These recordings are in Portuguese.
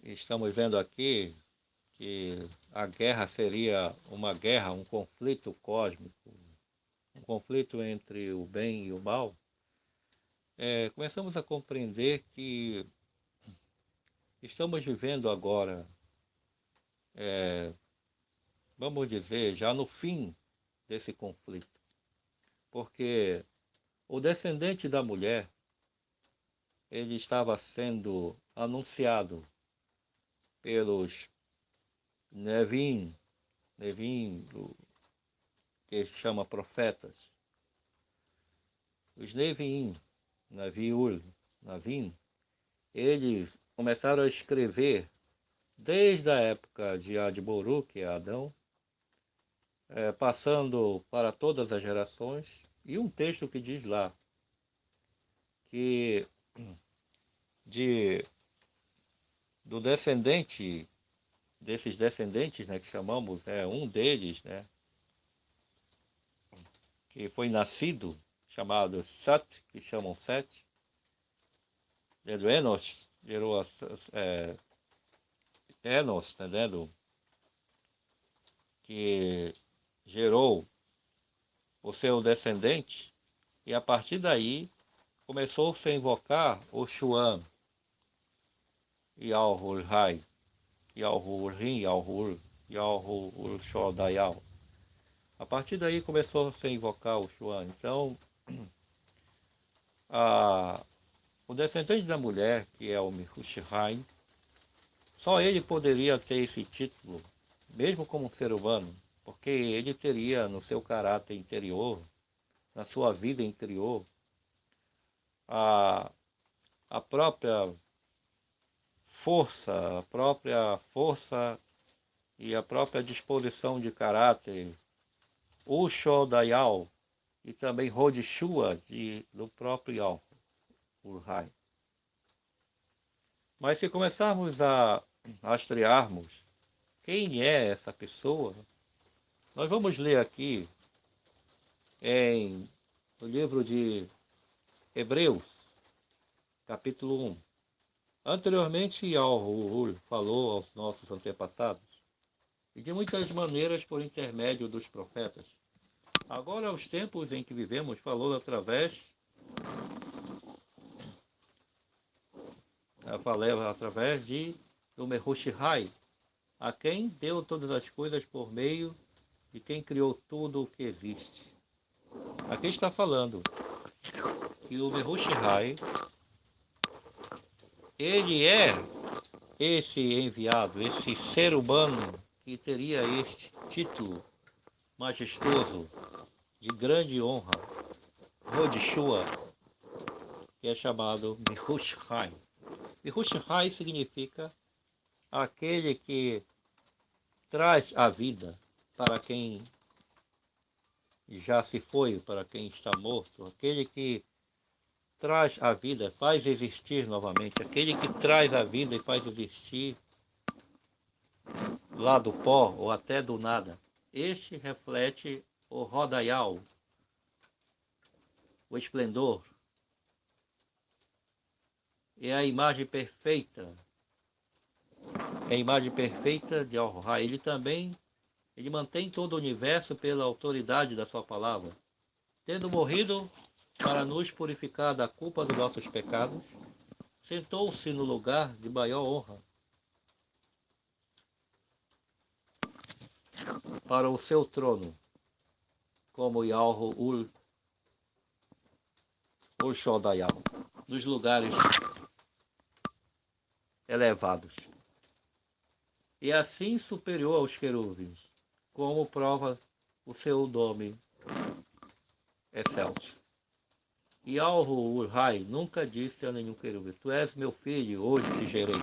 estamos vendo aqui que a guerra seria uma guerra, um conflito cósmico, um conflito entre o bem e o mal, começamos a compreender que estamos vivendo agora, vamos dizer, já no fim desse conflito, porque o descendente da mulher, ele estava sendo anunciado pelos Nevim, Nevim, que se chama profetas, os Nevim, Naviul, Navim, eles começaram a escrever desde a época de Adboru, que é Adão, passando para todas as gerações, e um texto que diz lá que de, do descendente, desses descendentes, né, que chamamos, um deles, né, que foi nascido, chamado Sat, que chamam Sete, do Enos, gerou Enos, entendendo? Que gerou o seu descendente, e a partir daí começou-se a invocar o Xuan, Yalhur-Hai, Yalhur-Rim, Yalhur, Yalhur-Shodayal. A partir daí começou-se a invocar o Xuan. Então, a, o descendente da mulher, que é o Mihushihai, só ele poderia ter esse título, mesmo como ser humano, porque ele teria no seu caráter interior, na sua vida interior, a, a própria força e a própria disposição de caráter, o Shodayal e também Rodishua do próprio Yal, Urhai. Mas se começarmos a rastrearmos quem é essa pessoa, nós vamos ler aqui no livro de Hebreus, capítulo 1. Anteriormente, Yahweh falou aos nossos antepassados, e de muitas maneiras por intermédio dos profetas. Agora, aos tempos em que vivemos, falou através do Mehushihai, a quem deu todas as coisas por meio de quem criou tudo o que existe. Aqui está falando que o Mehushihai, ele é esse enviado, esse ser humano que teria este título majestoso de grande honra, Rodishua, que é chamado Mehushai. Mehushai significa aquele que traz a vida para quem já se foi, para quem está morto, aquele que traz a vida, faz existir novamente, aquele que traz a vida e faz existir lá do pó ou até do nada. Este reflete o Rodaial, o esplendor, é a imagem perfeita, é a imagem perfeita de Al-Ra. Ele mantém todo o universo pela autoridade da sua palavra, tendo morrido para nos purificar da culpa dos nossos pecados, sentou-se no lugar de maior honra para o seu trono, como Yahweh Ul-Shodayam, nos lugares elevados, e assim superior aos querubins, como prova o seu nome excelso. Yahweh Ul-Rai nunca disse a nenhum querubim: Tu és meu filho, hoje te gerei.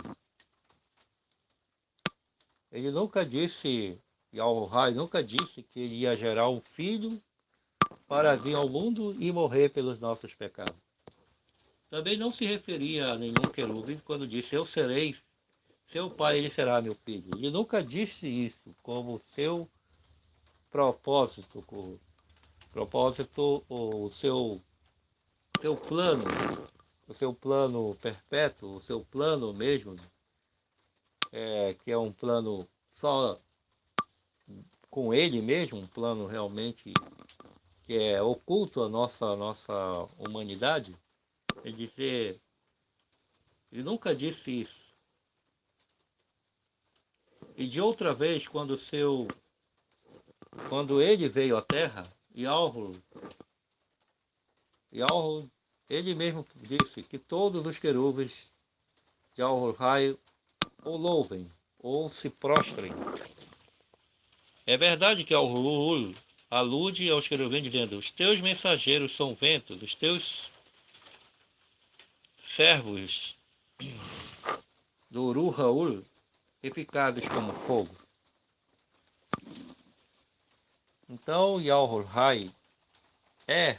Ele nunca disse, Yahweh nunca disse que ele ia gerar um filho para vir ao mundo e morrer pelos nossos pecados. Também não se referia a nenhum querubim quando disse: Eu serei seu pai, ele será meu filho. Ele nunca disse isso como seu propósito, seu plano, o seu plano perpétuo, o seu plano mesmo que é um plano só com ele mesmo, um plano realmente que é oculto à nossa humanidade. Ele nunca disse isso. E de outra vez, quando ele veio à Terra, Yahweh, ele mesmo disse que todos os querubins de Al-Rai o louvem ou se prostrem. É verdade que Al-Hul alude aos querubins dizendo: os teus mensageiros são ventos, os teus servos do Uru-Raul eficazes como fogo. Então, Yahweh é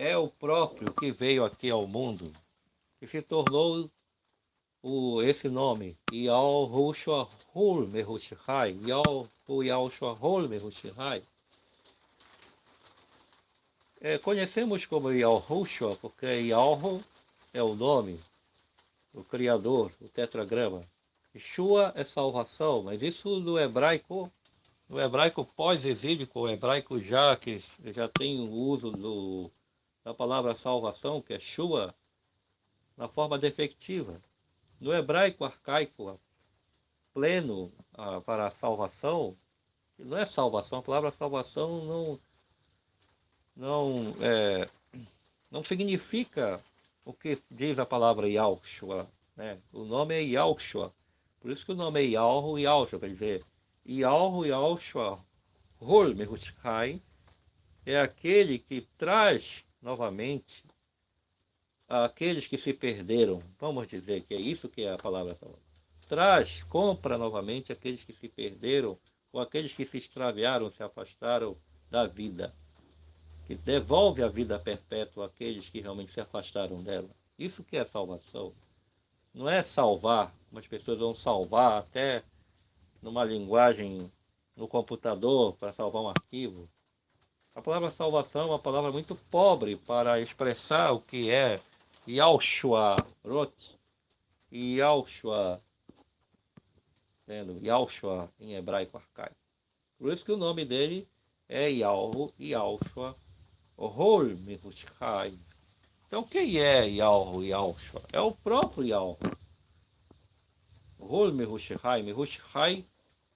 é o próprio que veio aqui ao mundo, que se tornou esse nome, Yahushua Hul Mehushai, Yahushua Hul Mehushai. Conhecemos como Yahushua porque Yahu é o nome, o Criador, o tetragrama. Yeshua é salvação, mas isso no hebraico pós-exílico, o hebraico já que já tem o uso da palavra salvação, que é Shua, na forma defectiva. No hebraico arcaico pleno para a salvação, não é salvação, a palavra salvação não, não significa o que diz a palavra Yahushua, né? O nome é Yahushua, por isso que o nome é Yahu e Yahushua, quer dizer, Yahu e Yahushua, Hol Mehushai, é aquele que traz novamente aqueles que se perderam, vamos dizer que é isso que é a palavra salvação. Compra novamente aqueles que se perderam, ou aqueles que se extraviaram, se afastaram da vida, que devolve a vida perpétua àqueles que realmente se afastaram dela. Isso que é salvação. Não é salvar, como as pessoas vão salvar até numa linguagem no computador para salvar um arquivo. A palavra salvação é uma palavra muito pobre para expressar o que é Yahushua Rot, Yahushua, Yahushua em hebraico arcaico. Por isso que o nome dele é Yahushua Hol Mehushai. Então quem é Yahushua? É o próprio Yahweh. Hol Mehushai. Mehushai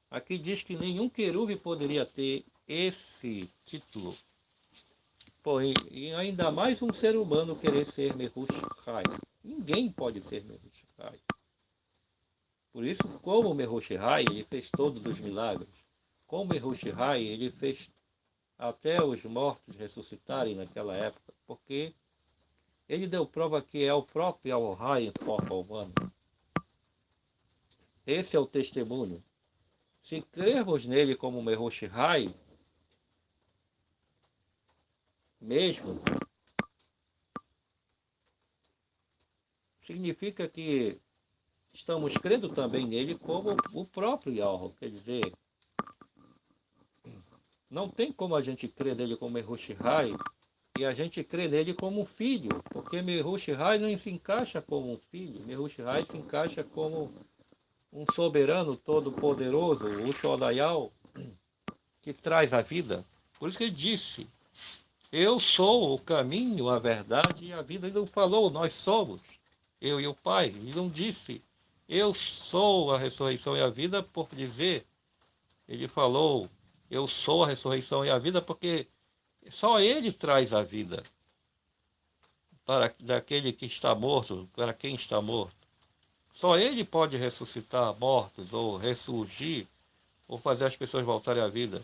aqui diz que nenhum querube poderia ter esse título. Porém, e ainda mais um ser humano querer ser Mehushai. Ninguém pode ser Mehushai. Por isso, como Mehushai, ele fez todos os milagres. Como Mehushai, ele fez até os mortos ressuscitarem naquela época, porque ele deu prova que é o próprio Al-Rai em forma humana. Esse é o testemunho. Se crermos nele como Mehushai, mesmo, significa que estamos crendo também nele como o próprio Yahweh. Quer dizer, não tem como a gente crer nele como Mehushai e a gente crê nele como um filho, porque Mehushai não se encaixa como um filho, Mehushai se encaixa como um soberano todo-poderoso, o Shodayal, que traz a vida. Por isso que ele disse, eu sou o caminho, a verdade e a vida. Ele não falou, nós somos, eu e o Pai. Ele não disse, eu sou a ressurreição e a vida, por dizer. Ele falou, eu sou a ressurreição e a vida, porque só ele traz a vida para daquele que está morto, para quem está morto. Só ele pode ressuscitar mortos, ou ressurgir, ou fazer as pessoas voltarem à vida.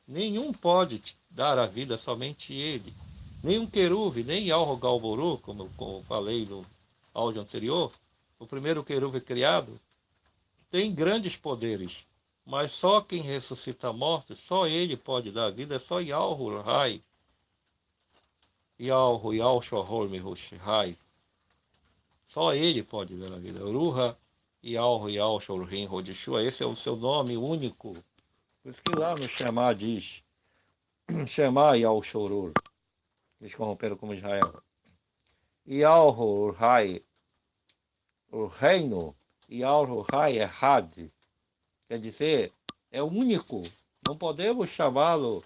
Nenhum pode te dar a vida, somente ele. Nenhum querube, nem Yalro-Galboru, como falei no áudio anterior, o primeiro querube criado, tem grandes poderes. Mas só quem ressuscita mortos, só ele pode dar a vida, é só Yalro-Rai, Yalro-Yalshua-Hol-Mehushai. Só ele pode dar a vida. Ruha Yalro-Yalshua-Rin-Rodishua, esse é o seu nome único. Por isso que lá no Shema diz, Shema Yalshorur, eles corromperam como Israel. Yalro-Rai, o reino Yahuwah é Had, quer dizer, é único. Não podemos chamá-lo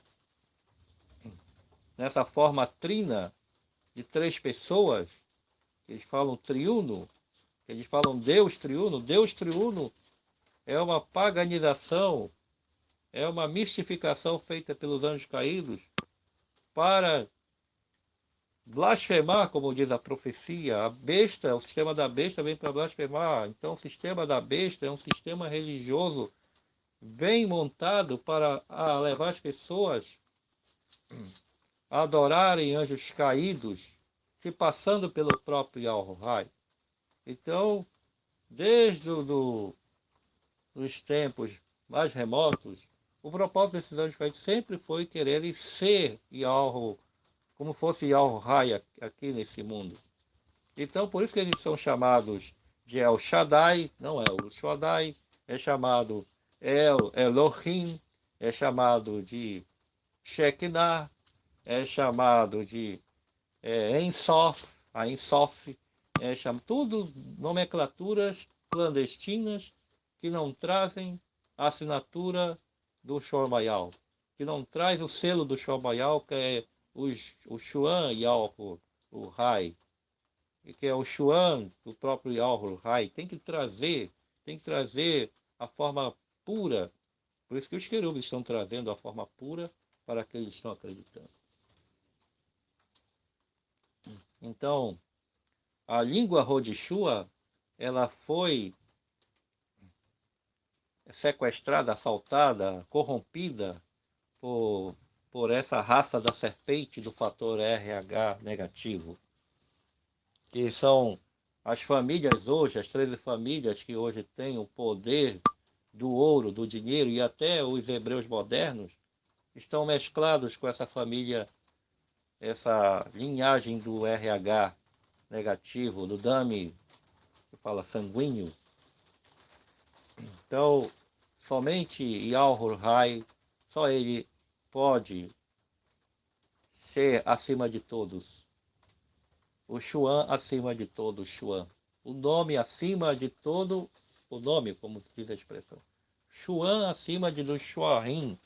nessa forma trina de três pessoas. Eles falam triuno, eles falam Deus triuno. Deus triuno é uma paganização, é uma mistificação feita pelos anjos caídos para blasfemar, como diz a profecia. A besta, o sistema da besta vem para blasfemar. Então, o sistema da besta é um sistema religioso bem montado para levar as pessoas a adorarem anjos caídos, se passando pelo próprio Yahuwah. Então, desde os tempos mais remotos, o propósito desses anjos caídos sempre foi quererem ser Yahuwah, como fosse Yahuwah aqui nesse mundo. Então, por isso que eles são chamados de El Shaddai, não é o Shaddai, é chamado El Elohim, é chamado de Shekinah, é chamado de Ensof, a Ensof, tudo nomenclaturas clandestinas que não trazem a assinatura do Shormayal, que não traz o selo do Shormayal, que é o Shuan Yalhu, o Rai, que é o Shuan do próprio Yalhu Rai, tem que trazer a forma pura. Por isso que os querubins estão trazendo a forma pura para aqueles que estão acreditando. Então, a língua Rodishua, ela foi sequestrada, assaltada, corrompida por, por essa raça da serpente do fator RH negativo, que são as famílias hoje, as 13 famílias que hoje têm o poder do ouro, do dinheiro, e até os hebreus modernos estão mesclados com essa família, essa linhagem do RH negativo, do Dami, que fala sanguíneo. Então, somente Yahuwah, só ele pode ser acima de todos. O Shuan acima de todos, Shuan. O nome acima de todo o nome, como diz a expressão. Shuan acima de do Shuarim.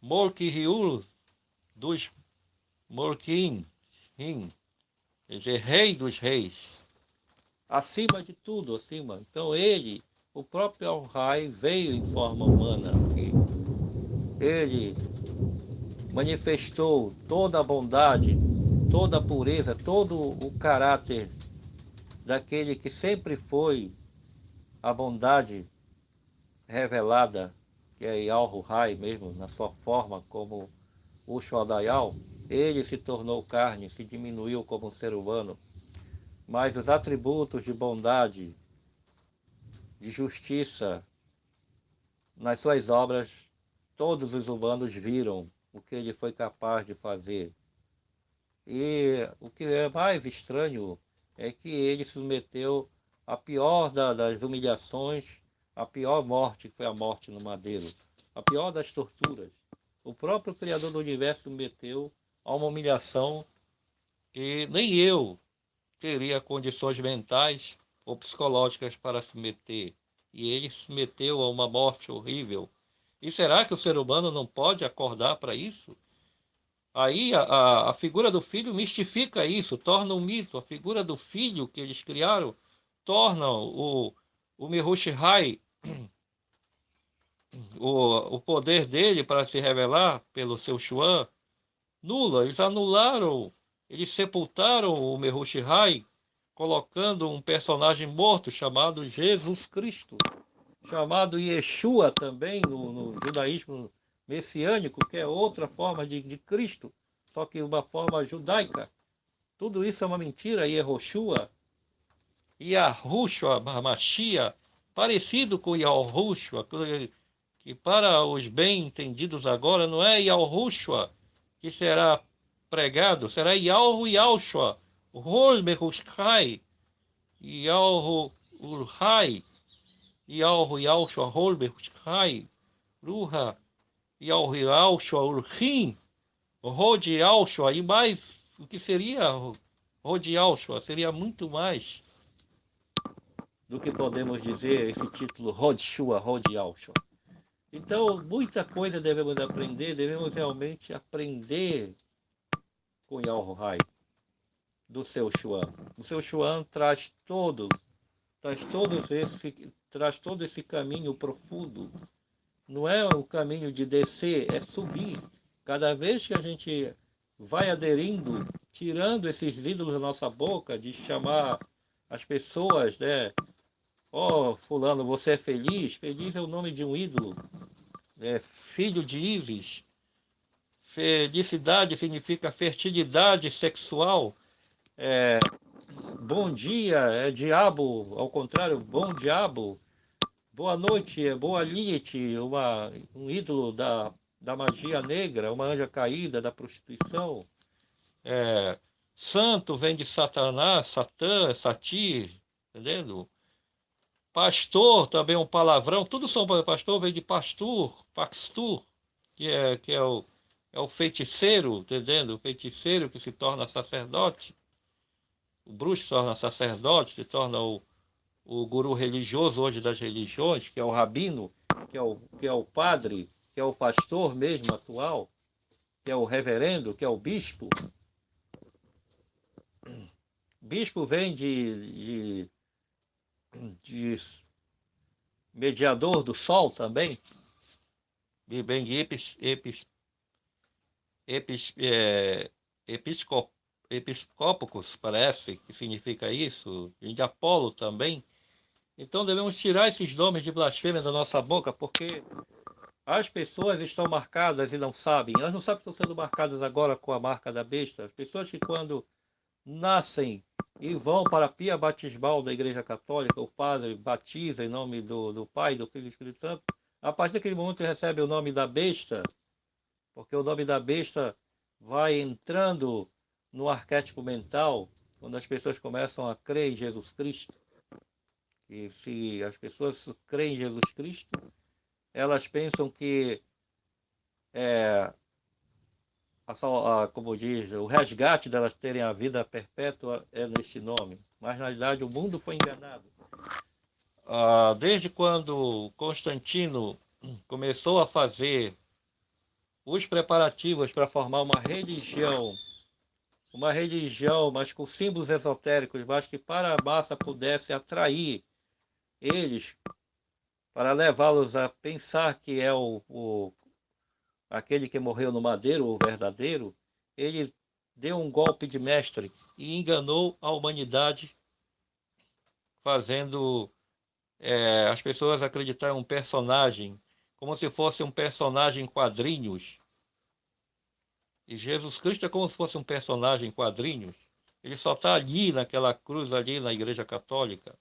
Morkihiul dos Morkin. Quer dizer, rei dos reis. Acima de tudo, acima. Então ele, o próprio Al-Rai, veio em forma humana aqui. Ele manifestou toda a bondade, toda a pureza, todo o caráter daquele que sempre foi a bondade revelada, que é Yahweh mesmo, na sua forma como o Shodayal. Ele se tornou carne, se diminuiu como um ser humano, mas os atributos de bondade, de justiça, nas suas obras, todos os humanos viram o que ele foi capaz de fazer. E o que é mais estranho é que ele se submeteu à pior das humilhações, a pior morte, que foi a morte no madeiro, a pior das torturas. O próprio Criador do Universo submeteu a uma humilhação que nem eu teria condições mentais ou psicológicas para submeter. E ele se submeteu a uma morte horrível. E será que o ser humano não pode acordar para isso? Aí a figura do filho mistifica isso, torna um mito. A figura do filho que eles criaram torna o Mihushihai, o poder dele para se revelar pelo seu Xuan, nula. Eles anularam, eles sepultaram o Mihushihai, colocando um personagem morto chamado Jesus Cristo, chamado Yeshua também no judaísmo messiânico, que é outra forma de Cristo, só que uma forma judaica. Tudo isso é uma mentira. Yehoshua, Yahushua, Mashiach, parecido com Yahushua, que para os bem entendidos agora não é Yahushua que será pregado, será Yahushua, Hol Mehushai, Yahushai, Yahushua, Hol Mehushai, Ruha, Yahushua, Urhim, Rod Yahushua, e mais o que seria Hod Yahshua seria muito mais do que podemos dizer esse título Hod Shua, Hod Yahshua. Então, muita coisa devemos aprender, devemos realmente aprender com Yahuwah do seu Shuan. O seu Shuan traz todo esse caminho profundo. Não é um caminho de descer, é subir. Cada vez que a gente vai aderindo, tirando esses ídolos da nossa boca, de chamar as pessoas, né? Ó, fulano, você é feliz? Feliz é o nome de um ídolo. É filho de Ísis. Felicidade significa fertilidade sexual. Bom dia é diabo, ao contrário, bom diabo. Boa noite é boa Lilith, um ídolo da magia negra, uma anja caída da prostituição. É, santo vem de Satanás, Satã, Satir, entendendo? Pastor também é um palavrão, tudo são pastor, vem de pastur, que é o feiticeiro, entendendo? O feiticeiro que se torna sacerdote, o bruxo se torna sacerdote, se torna o guru religioso hoje das religiões, que é o rabino, que é o padre, que é o pastor mesmo atual, que é o reverendo, que é o bispo. Bispo vem de mediador do sol também, e vem de epis, é, episcop, episcópicos, parece que significa isso, e de Apolo também. Então devemos tirar esses nomes de blasfêmia da nossa boca, porque as pessoas estão marcadas e não sabem. Elas não sabem que estão sendo marcadas agora com a marca da besta. As pessoas que quando nascem e vão para a pia batismal da Igreja Católica, o padre batiza em nome do Pai, do Filho e do Espírito Santo, a partir daquele momento recebe o nome da besta, porque o nome da besta vai entrando no arquétipo mental, quando as pessoas começam a crer em Jesus Cristo. E se as pessoas creem em Jesus Cristo, elas pensam que como diz, o resgate delas terem a vida perpétua é neste nome. Mas na realidade o mundo foi enganado. Desde quando Constantino começou a fazer os preparativos para formar uma religião, mas com símbolos esotéricos, mas que para a massa pudesse atrair eles, para levá-los a pensar que é aquele que morreu no madeiro, o verdadeiro, ele deu um golpe de mestre e enganou a humanidade, fazendo as pessoas acreditarem em um personagem, como se fosse um personagem em quadrinhos. E Jesus Cristo é como se fosse um personagem em quadrinhos. Ele só está ali naquela cruz ali na Igreja Católica.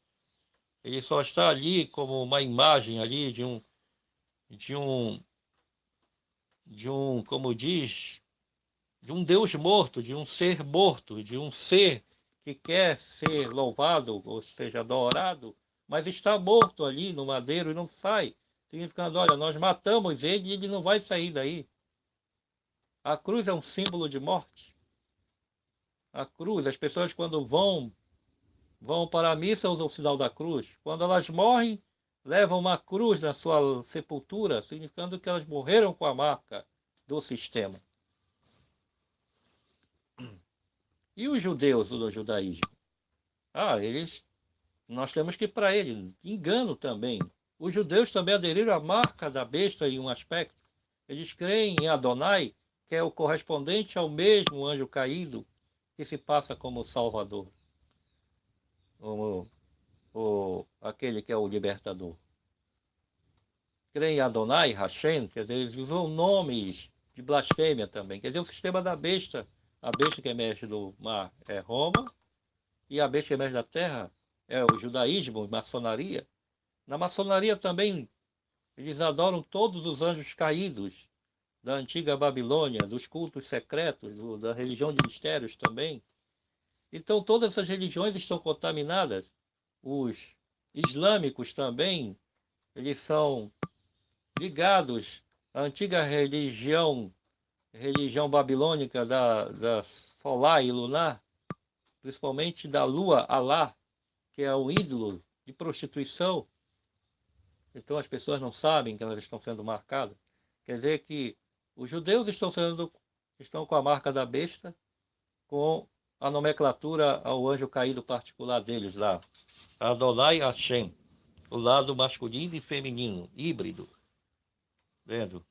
Ele só está ali como uma imagem ali de um, como diz, de um Deus morto, de um ser morto, de um ser que quer ser louvado, ou seja, adorado, mas está morto ali no madeiro e não sai. Significando, olha, nós matamos ele e ele não vai sair daí. A cruz é um símbolo de morte. A cruz, as pessoas quando vão para a missa usam o sinal da cruz. Quando elas morrem, levam uma cruz na sua sepultura, significando que elas morreram com a marca do sistema. E os judeus do judaísmo? Nós temos que ir para ele. Engano também. Os judeus também aderiram à marca da besta em um aspecto. Eles creem em Adonai, que é o correspondente ao mesmo anjo caído que se passa como Salvador, aquele que é o libertador. Creem em Adonai, Hashem, quer dizer, eles usam nomes de blasfêmia também. Quer dizer, o sistema da besta, a besta que emerge do mar é Roma, e a besta que emerge da terra é o judaísmo, maçonaria. Na maçonaria também eles adoram todos os anjos caídos da antiga Babilônia, dos cultos secretos, da religião de mistérios também. Então todas essas religiões estão contaminadas. Os islâmicos também, eles são ligados à antiga religião babilônica da solar e lunar. principalmente da lua Alá, que é um ídolo de prostituição. Então as pessoas não sabem que elas estão sendo marcadas. Quer dizer que os judeus estão com a marca da besta, com a nomenclatura ao anjo caído particular deles lá. Adonai Hashem, o lado masculino e feminino, híbrido. Vendo?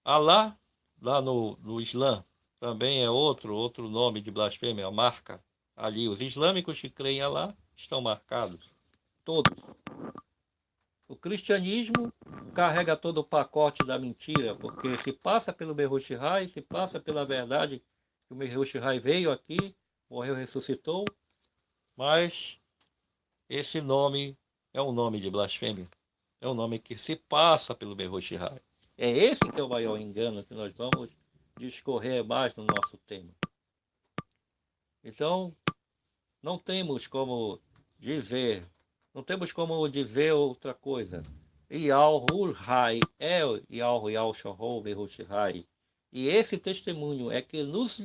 Alá, lá no Islã, também é outro nome de blasfêmia, a marca. Ali, os islâmicos que creem em Alá estão marcados. Todos. O cristianismo carrega todo o pacote da mentira, porque se passa pelo Mehush Rai, se passa pela verdade que o Mehush Rai veio aqui, morreu, ressuscitou, mas esse nome é um nome de blasfêmia. É um nome que se passa pelo Mehush Rai. É esse que é o maior engano que nós vamos discorrer mais no nosso tema. Então, não temos como dizer, não temos como dizer outra coisa. Yahweh é Yahweh Behushai. E esse testemunho é que nos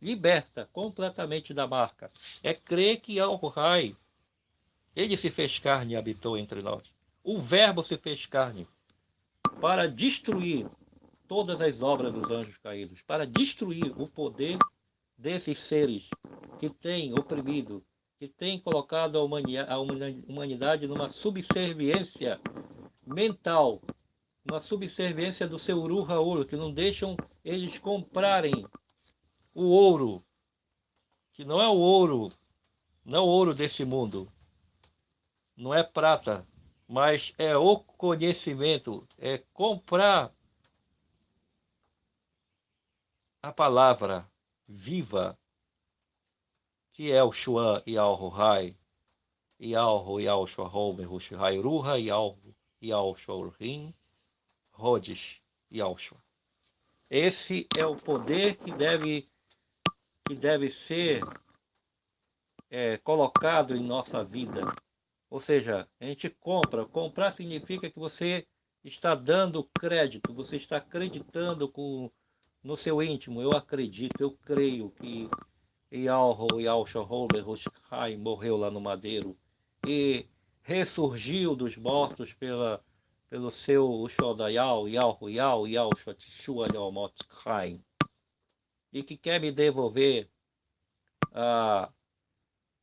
liberta completamente da marca. É crer que Yahweh, ele se fez carne e habitou entre nós. O verbo se fez carne para destruir todas as obras dos anjos caídos, para destruir o poder desses seres que têm oprimido, que têm colocado a humanidade numa subserviência mental, uma subserviência do seu Uru-Raul, que não deixam eles comprarem o ouro, que não é o ouro, não é o ouro desse mundo, não é prata, mas é o conhecimento, é comprar a palavra viva, que é o Shuan e ao Ruhai, Yalho, Yalshahol, Mehushai, Ruha, Yalho, Yalshorim, Rhodes, Yalshua. Esse é o poder que deve ser colocado em nossa vida. Ou seja, a gente compra. Comprar significa que você está dando crédito, você está acreditando no seu íntimo. Eu acredito, eu creio que Yalho, Yalshahol, Mehushai morreu lá no madeiro e ressurgiu dos mortos pelo seu Shodayal, Yalhu Yal, Yal Shotishua Yalmot Chaim, e que quer me devolver a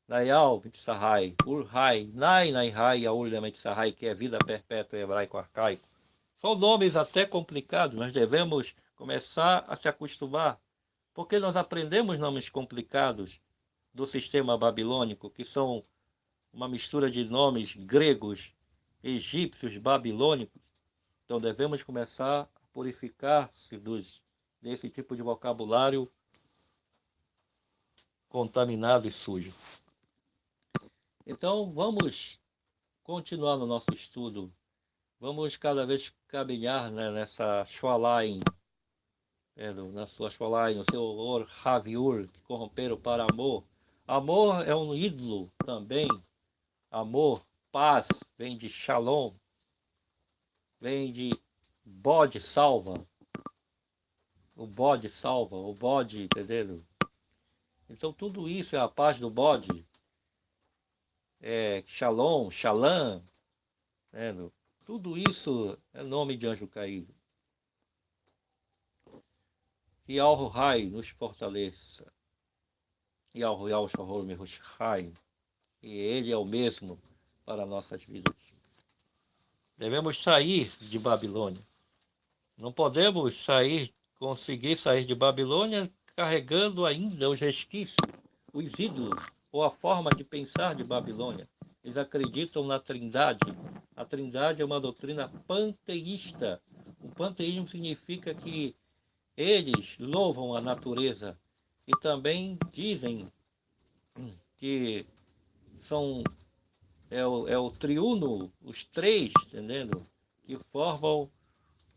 Nayal Mitzahai, Urhai, Nai Naihai, Yaul Mitzahai, que é vida perpétua hebraico arcaico. São nomes até complicados, nós devemos começar a se acostumar, porque nós aprendemos nomes complicados do sistema babilônico, que são uma mistura de nomes gregos, egípcios, babilônicos. Então devemos começar a purificar-se desse tipo de vocabulário contaminado e sujo. Então vamos continuar no nosso estudo. Vamos cada vez caminhar, né, nessa Shwalaim, na sua Shwalaim, no seu Or Haviur, que corromperam para amor. Amor é um ídolo também. Amor, paz, vem de Shalom, vem de bode salva, o bode salva, o bode, entendeu? Então tudo isso é a paz do bode, Shalom, Shalom, entendeu? Tudo isso é nome de anjo caído. Que Al-Rai nos fortaleça, e Al-Rai Shahor Mehushai, e Ele é o mesmo para nossas vidas. Devemos sair de Babilônia. Não podemos conseguir sair de Babilônia carregando ainda os resquícios, os ídolos, ou a forma de pensar de Babilônia. Eles acreditam na Trindade. A Trindade é uma doutrina panteísta. O panteísmo significa que eles louvam a natureza e também dizem que são o triuno, os três, entendendo? Que formam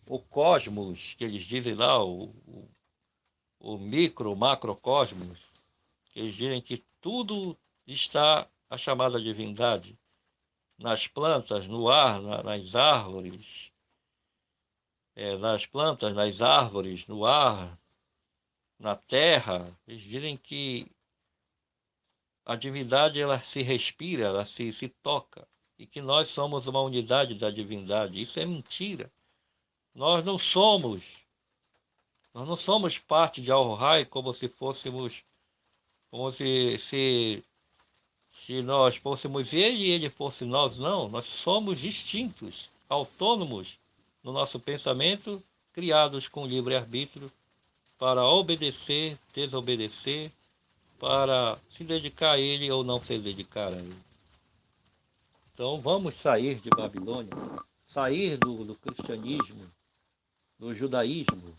o cosmos, que eles dizem lá, o micro, macrocosmos, que eles dizem que tudo está a chamada divindade, nas plantas, no ar, nas árvores, nas plantas, nas árvores, no ar, na terra. Eles dizem que a divindade ela se respira, ela se toca, e que nós somos uma unidade da divindade. Isso é mentira. Nós não somos, nós não somos parte de Al-Rai como se fôssemos, como se nós fôssemos ele e ele fosse nós. Não, nós somos distintos, autônomos no nosso pensamento, criados com livre-arbítrio para obedecer, desobedecer, para se dedicar a ele ou não se dedicar a ele. Então vamos sair de Babilônia, sair do cristianismo, do judaísmo,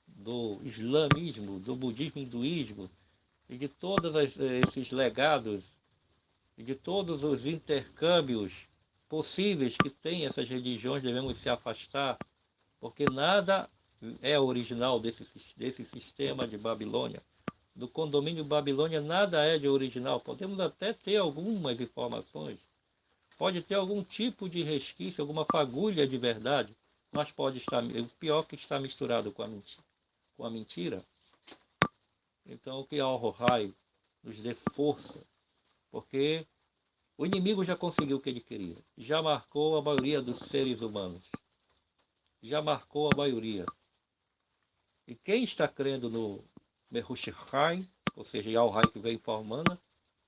do islamismo, do budismo, hinduísmo e de todos esses legados e de todos os intercâmbios possíveis que têm essas religiões. Devemos se afastar, porque nada é original desse sistema de Babilônia. Do condomínio Babilônia nada é de original. Podemos até ter algumas informações, pode ter algum tipo de resquício, alguma fagulha de verdade, mas pode estar, o pior que está misturado com a mentira. Então que Al-Rohai nos dê força, porque o inimigo já conseguiu o que ele queria, já marcou a maioria dos seres humanos, já marcou a maioria. E quem está crendo no Mehushai, ou seja, Al-Rai que vem formando,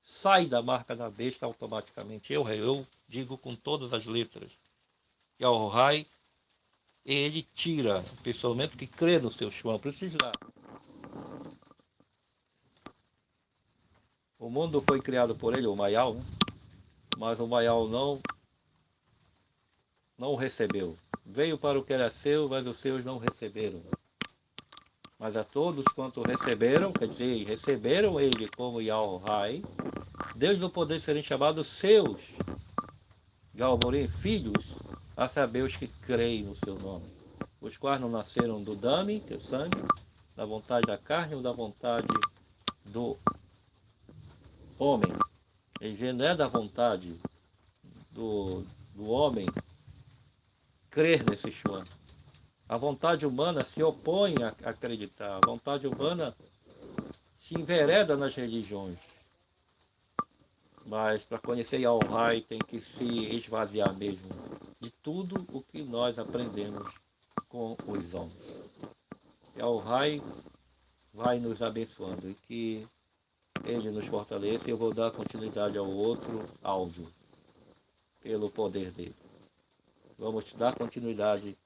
sai da marca da besta automaticamente. Eu digo com todas as letras. E Al-Rai, ele tira o pensamento que crê no seu Shwan. Precisa lá. O mundo foi criado por ele, o Mayal, né? Mas o Mayal não o recebeu. Veio para o que era seu, mas os seus não receberam. Mas a todos quanto receberam, quer dizer, receberam ele como Yahweh, Deus o poder serem chamados seus, Galmorim, filhos, a saber os que creem no seu nome, os quais não nasceram do dame, que é o sangue, da vontade da carne ou da vontade do homem. Ele não é da vontade do homem crer nesse Shwan. A vontade humana se opõe a acreditar, a vontade humana se envereda nas religiões. Mas para conhecer Al-Rai tem que se esvaziar mesmo de tudo o que nós aprendemos com os homens. E Al-Rai vai nos abençoando e que ele nos fortaleça. E eu vou dar continuidade ao outro áudio, pelo poder dele. Vamos dar continuidade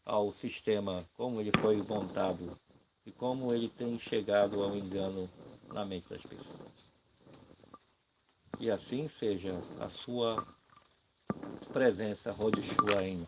ao sistema, como ele foi montado e como ele tem chegado ao engano na mente das pessoas. E assim seja a sua presença, Rodishua, em